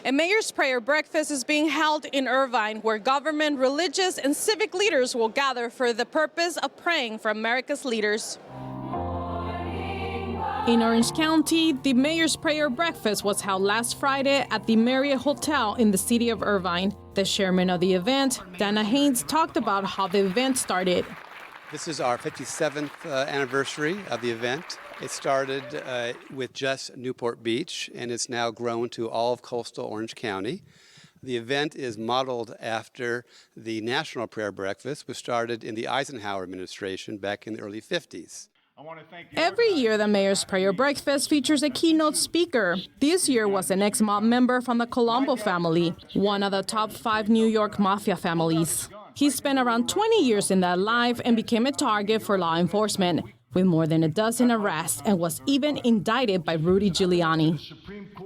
A mayor's prayer breakfast is being held in Irvine, where government, religious, and civic leaders will gather for the purpose of praying for America's leaders. In Orange County, the mayor's prayer breakfast was held last Friday at the Marriott Hotel in the city of Irvine. The chairman of the event, Dana Haynes, talked about how the event started. This is our 57th anniversary of the event. It started with just Newport Beach, and it's now grown to all of coastal Orange County. The event is modeled after the National Prayer Breakfast, which started in the Eisenhower administration back in the early 50s. Every year, the Mayor's Prayer Breakfast features a keynote speaker. This year was an ex-mob member from the Colombo family, one of the top 5 New York mafia families. He spent around 20 years in that life and became a target for law enforcement, with more than a dozen arrests, and was even indicted by Rudy Giuliani.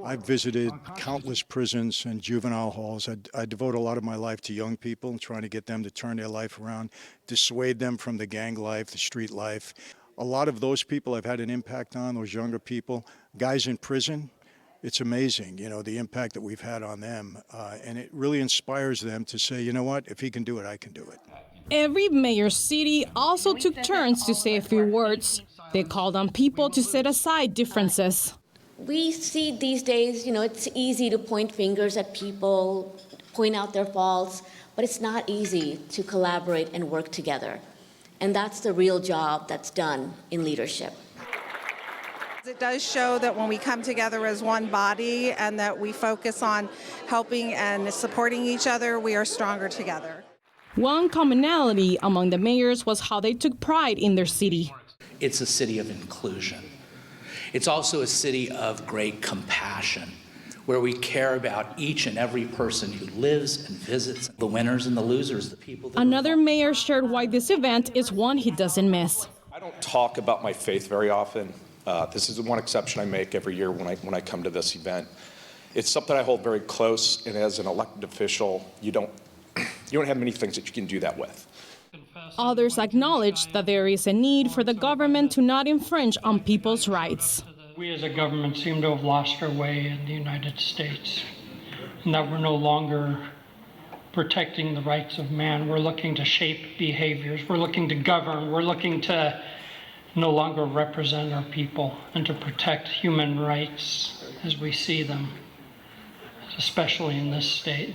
I've visited countless prisons and juvenile halls. I devote a lot of my life to young people, trying to get them to turn their life around, dissuade them from the gang life, the street life. A lot of those people I've had an impact on, those younger people, guys in prison. It's amazing, the impact that we've had on them. And it really inspires them to say, you know what, if he can do it, I can do it. Every mayor's city also took turns to say a few words. They called on people to set aside differences. We see these days, it's easy to point fingers at people, point out their faults, but it's not easy to collaborate and work together. And that's the real job that's done in leadership. It does show that when we come together as one body and that we focus on helping and supporting each other, we are stronger together. One commonality among the mayors was how they took pride in their city. It's a city of inclusion. It's also a city of great compassion, where we care about each and every person who lives and visits, the winners and the losers, the people. Another mayor shared why this event is one he doesn't miss. I don't talk about my faith very often. This is the one exception I make every year when I come to this event. It's something I hold very close, and as an elected official, you don't have many things that you can do that with. Others acknowledge that there is a need for the government to not infringe on people's rights. We as a government seem to have lost our way in the United States, and that we're no longer protecting the rights of man. We're looking to shape behaviors. We're looking to govern. We're looking to no longer represent our people and to protect human rights as we see them, especially in this state.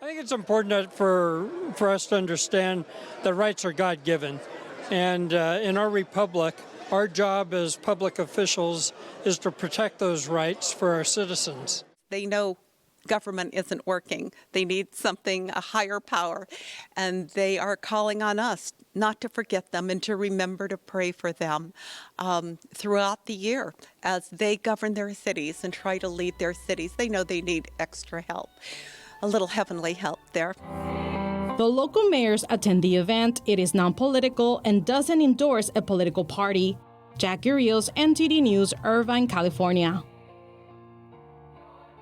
I think it's important for us to understand that rights are God-given. And in our republic, our job as public officials is to protect those rights for our citizens. They know government isn't working. They need something, a higher power, and they are calling on us not to forget them and to remember to pray for them throughout the year as they govern their cities and try to lead their cities. They know they need extra help, a little heavenly help there. The local mayors attend the event. It is non-political and doesn't endorse a political party. Jackie Rios, NTD News, Irvine, California.